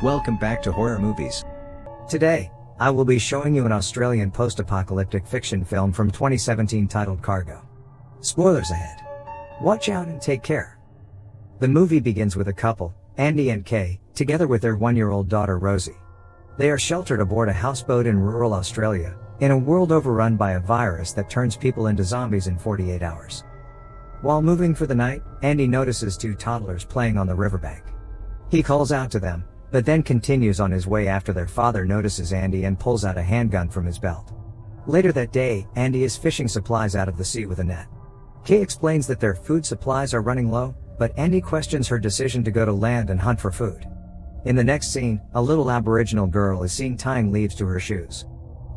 Welcome back to Horror Movies. Today, I will be showing you an Australian post-apocalyptic fiction film from 2017 titled Cargo. Spoilers ahead. Watch out and take care. The movie begins with a couple, Andy and Kay, together with their 1-year-old daughter Rosie. They are sheltered aboard a houseboat in rural Australia, in a world overrun by a virus that turns people into zombies in 48 hours. While moving for the night, Andy notices 2 toddlers playing on the riverbank. He calls out to them, but then continues on his way after their father notices Andy and pulls out a handgun from his belt. Later that day, Andy is fishing supplies out of the sea with a net. Kay explains that their food supplies are running low, but Andy questions her decision to go to land and hunt for food. In the next scene, a little Aboriginal girl is seen tying leaves to her shoes.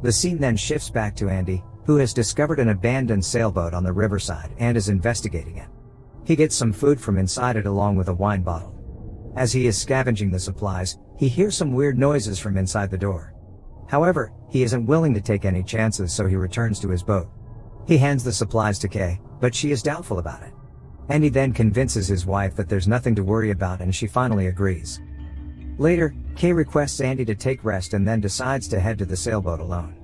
The scene then shifts back to Andy, who has discovered an abandoned sailboat on the riverside and is investigating it. He gets some food from inside it along with a wine bottle. As he is scavenging the supplies, he hears some weird noises from inside the door. However, he isn't willing to take any chances, so he returns to his boat. He hands the supplies to Kay, but she is doubtful about it. Andy then convinces his wife that there's nothing to worry about and she finally agrees. Later, Kay requests Andy to take rest and then decides to head to the sailboat alone.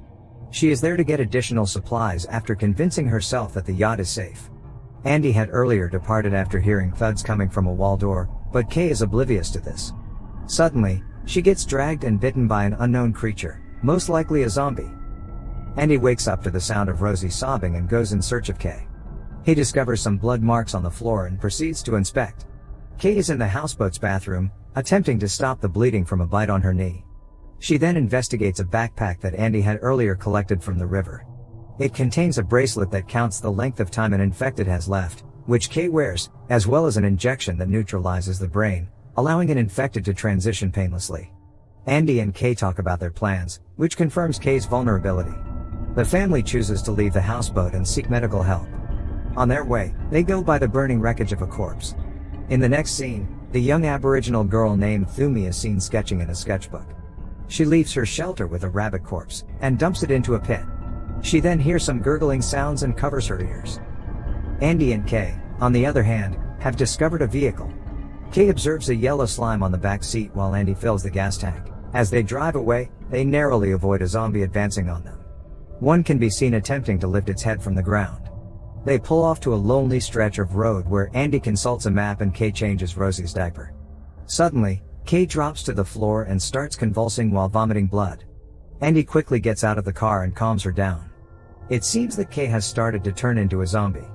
She is there to get additional supplies after convincing herself that the yacht is safe. Andy had earlier departed after hearing thuds coming from a wall door, but Kay is oblivious to this. Suddenly, she gets dragged and bitten by an unknown creature, most likely a zombie. Andy wakes up to the sound of Rosie sobbing and goes in search of Kay. He discovers some blood marks on the floor and proceeds to inspect. Kay is in the houseboat's bathroom, attempting to stop the bleeding from a bite on her knee. She then investigates a backpack that Andy had earlier collected from the river. It contains a bracelet that counts the length of time an infected has left, which Kay wears, as well as an injection that neutralizes the brain, allowing an infected to transition painlessly. Andy and Kay talk about their plans, which confirms Kay's vulnerability. The family chooses to leave the houseboat and seek medical help. On their way, they go by the burning wreckage of a corpse. In the next scene, the young Aboriginal girl named Thumi is seen sketching in a sketchbook. She leaves her shelter with a rabbit corpse, and dumps it into a pit. She then hears some gurgling sounds and covers her ears. Andy and Kay, on the other hand, have discovered a vehicle. Kay observes a yellow slime on the back seat while Andy fills the gas tank. As they drive away, they narrowly avoid a zombie advancing on them. One can be seen attempting to lift its head from the ground. They pull off to a lonely stretch of road where Andy consults a map and Kay changes Rosie's diaper. Suddenly, Kay drops to the floor and starts convulsing while vomiting blood. Andy quickly gets out of the car and calms her down. It seems that Kay has started to turn into a zombie.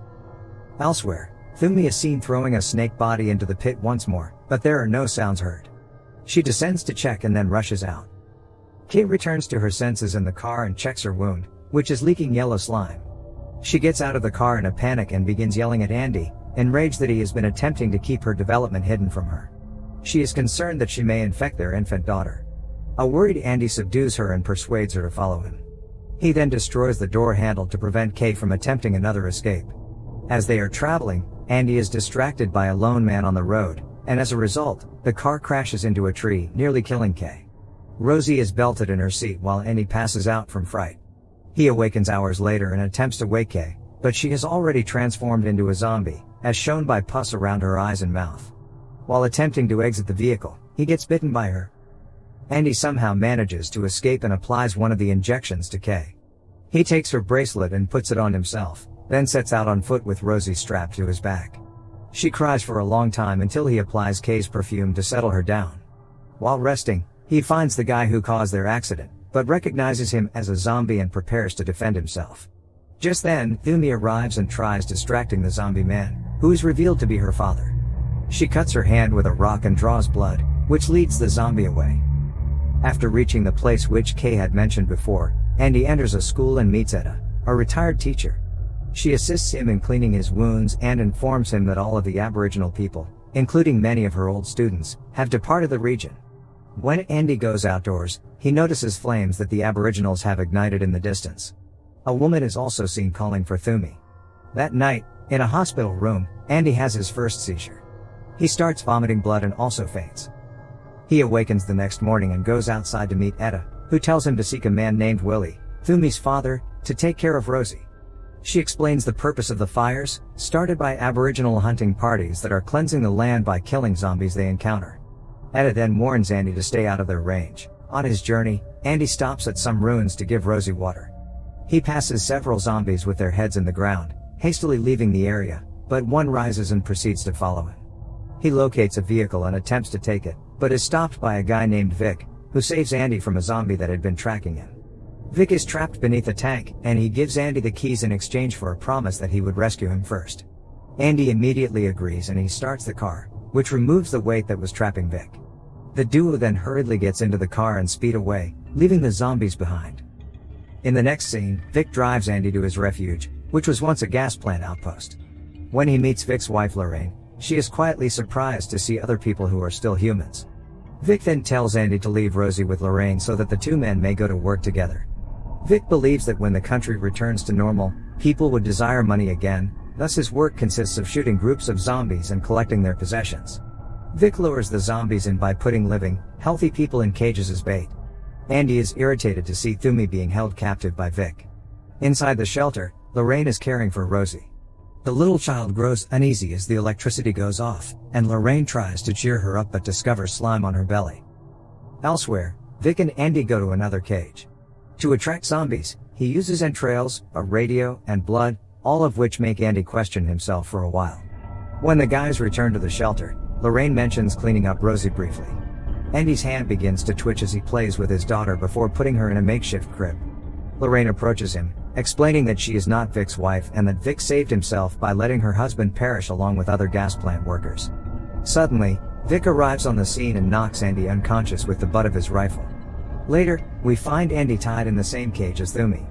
Elsewhere, Thumi is seen throwing a snake body into the pit once more, but there are no sounds heard. She descends to check and then rushes out. Kay returns to her senses in the car and checks her wound, which is leaking yellow slime. She gets out of the car in a panic and begins yelling at Andy, enraged that he has been attempting to keep her development hidden from her. She is concerned that she may infect their infant daughter. A worried Andy subdues her and persuades her to follow him. He then destroys the door handle to prevent Kay from attempting another escape. As they are traveling, Andy is distracted by a lone man on the road, and as a result, the car crashes into a tree, nearly killing Kay. Rosie is belted in her seat while Andy passes out from fright. He awakens hours later and attempts to wake Kay, but she has already transformed into a zombie, as shown by pus around her eyes and mouth. While attempting to exit the vehicle, he gets bitten by her. Andy somehow manages to escape and applies one of the injections to Kay. He takes her bracelet and puts it on himself, then sets out on foot with Rosie strapped to his back. She cries for a long time until he applies Kay's perfume to settle her down. While resting, he finds the guy who caused their accident, but recognizes him as a zombie and prepares to defend himself. Just then, Thumi arrives and tries distracting the zombie man, who is revealed to be her father. She cuts her hand with a rock and draws blood, which leads the zombie away. After reaching the place which Kay had mentioned before, Andy enters a school and meets Etta, a retired teacher. She assists him in cleaning his wounds and informs him that all of the Aboriginal people, including many of her old students, have departed the region. When Andy goes outdoors, he notices flames that the Aboriginals have ignited in the distance. A woman is also seen calling for Thumi. That night, in a hospital room, Andy has his first seizure. He starts vomiting blood and also faints. He awakens the next morning and goes outside to meet Etta, who tells him to seek a man named Willie, Thumi's father, to take care of Rosie. She explains the purpose of the fires, started by Aboriginal hunting parties that are cleansing the land by killing zombies they encounter. Etta then warns Andy to stay out of their range. On his journey, Andy stops at some ruins to give Rosie water. He passes several zombies with their heads in the ground, hastily leaving the area, but one rises and proceeds to follow him. He locates a vehicle and attempts to take it, but is stopped by a guy named Vic, who saves Andy from a zombie that had been tracking him. Vic is trapped beneath a tank, and he gives Andy the keys in exchange for a promise that he would rescue him first. Andy immediately agrees and he starts the car, which removes the weight that was trapping Vic. The duo then hurriedly gets into the car and speed away, leaving the zombies behind. In the next scene, Vic drives Andy to his refuge, which was once a gas plant outpost. When he meets Vic's wife Lorraine, she is quietly surprised to see other people who are still humans. Vic then tells Andy to leave Rosie with Lorraine so that the two men may go to work together. Vic believes that when the country returns to normal, people would desire money again, thus his work consists of shooting groups of zombies and collecting their possessions. Vic lures the zombies in by putting living, healthy people in cages as bait. Andy is irritated to see Thumi being held captive by Vic. Inside the shelter, Lorraine is caring for Rosie. The little child grows uneasy as the electricity goes off, and Lorraine tries to cheer her up but discovers slime on her belly. Elsewhere, Vic and Andy go to another cage. To attract zombies, he uses entrails, a radio, and blood, all of which make Andy question himself for a while. When the guys return to the shelter, Lorraine mentions cleaning up Rosie briefly. Andy's hand begins to twitch as he plays with his daughter before putting her in a makeshift crib. Lorraine approaches him, explaining that she is not Vic's wife and that Vic saved himself by letting her husband perish along with other gas plant workers. Suddenly, Vic arrives on the scene and knocks Andy unconscious with the butt of his rifle. Later, we find Andy tied in the same cage as Thumi.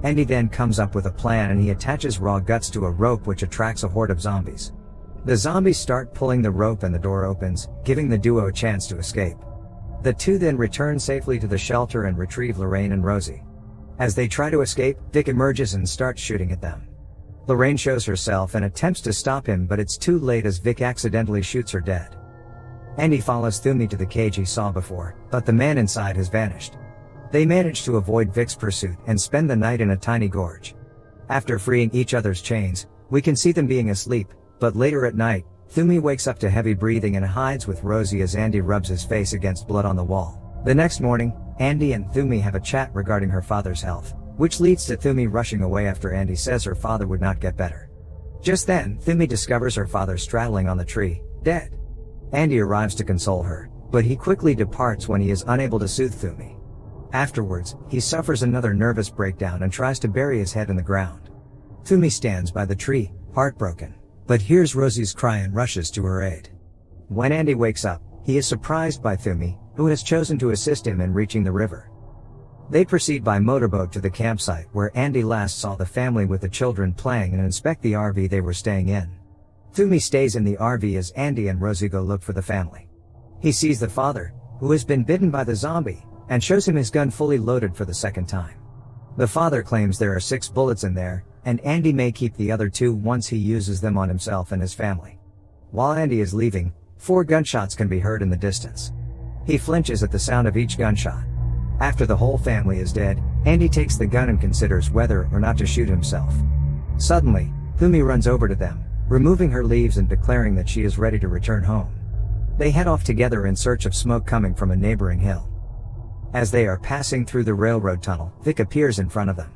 Andy then comes up with a plan and he attaches raw guts to a rope which attracts a horde of zombies. The zombies start pulling the rope and the door opens, giving the duo a chance to escape. The two then return safely to the shelter and retrieve Lorraine and Rosie. As they try to escape, Vic emerges and starts shooting at them. Lorraine shows herself and attempts to stop him, but it's too late as Vic accidentally shoots her dead. Andy follows Thumi to the cage he saw before, but the man inside has vanished. They manage to avoid Vic's pursuit and spend the night in a tiny gorge. After freeing each other's chains, we can see them being asleep, but later at night, Thumi wakes up to heavy breathing and hides with Rosie as Andy rubs his face against blood on the wall. The next morning, Andy and Thumi have a chat regarding her father's health, which leads to Thumi rushing away after Andy says her father would not get better. Just then, Thumi discovers her father straddling on the tree, dead. Andy arrives to console her, but he quickly departs when he is unable to soothe Thumi. Afterwards, he suffers another nervous breakdown and tries to bury his head in the ground. Thumi stands by the tree, heartbroken, but hears Rosie's cry and rushes to her aid. When Andy wakes up, he is surprised by Thumi, who has chosen to assist him in reaching the river. They proceed by motorboat to the campsite where Andy last saw the family with the children playing and inspect the RV they were staying in. Thumi stays in the RV as Andy and Rosie go look for the family. He sees the father, who has been bitten by the zombie, and shows him his gun fully loaded for the second time. The father claims there are 6 bullets in there, and Andy may keep the other 2 once he uses them on himself and his family. While Andy is leaving, 4 gunshots can be heard in the distance. He flinches at the sound of each gunshot. After the whole family is dead, Andy takes the gun and considers whether or not to shoot himself. Suddenly, Thumi runs over to them, removing her leaves and declaring that she is ready to return home. They head off together in search of smoke coming from a neighboring hill. As they are passing through the railroad tunnel, Vic appears in front of them.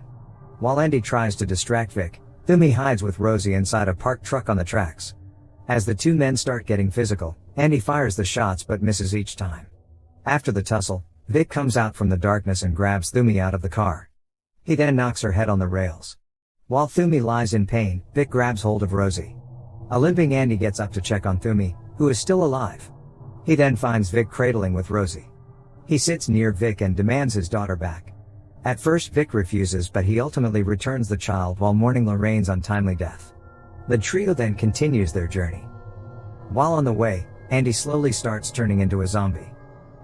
While Andy tries to distract Vic, Thumi hides with Rosie inside a parked truck on the tracks. As the 2 men start getting physical, Andy fires the shots but misses each time. After the tussle, Vic comes out from the darkness and grabs Thumi out of the car. He then knocks her head on the rails. While Thumi lies in pain, Vic grabs hold of Rosie. A limping Andy gets up to check on Thumi, who is still alive. He then finds Vic cradling with Rosie. He sits near Vic and demands his daughter back. At first Vic refuses, but he ultimately returns the child while mourning Lorraine's untimely death. The trio then continues their journey. While on the way, Andy slowly starts turning into a zombie.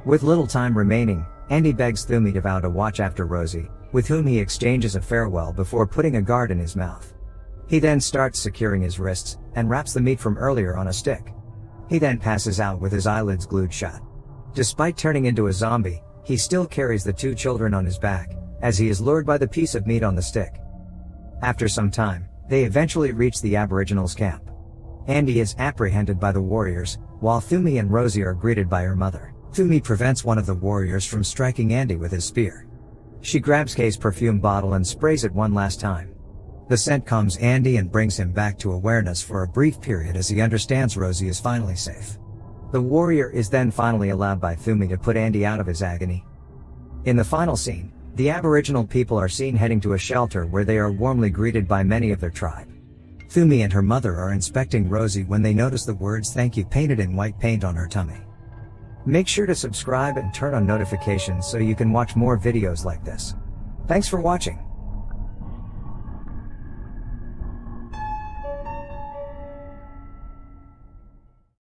With little time remaining, Andy begs Thumi to vow to watch after Rosie, with whom he exchanges a farewell before putting a guard in his mouth. He then starts securing his wrists, and wraps the meat from earlier on a stick. He then passes out with his eyelids glued shut. Despite turning into a zombie, he still carries the 2 children on his back, as he is lured by the piece of meat on the stick. After some time, they eventually reach the Aboriginals' camp. Andy is apprehended by the warriors, while Thumi and Rosie are greeted by her mother. Thumi prevents one of the warriors from striking Andy with his spear. She grabs Kay's perfume bottle and sprays it one last time. The scent calms Andy and brings him back to awareness for a brief period as he understands Rosie is finally safe. The warrior is then finally allowed by Thumi to put Andy out of his agony. In the final scene, the Aboriginal people are seen heading to a shelter where they are warmly greeted by many of their tribe. Thumi and her mother are inspecting Rosie when they notice the words "thank you" painted in white paint on her tummy. Make sure to subscribe and turn on notifications so you can watch more videos like this. Thanks for watching.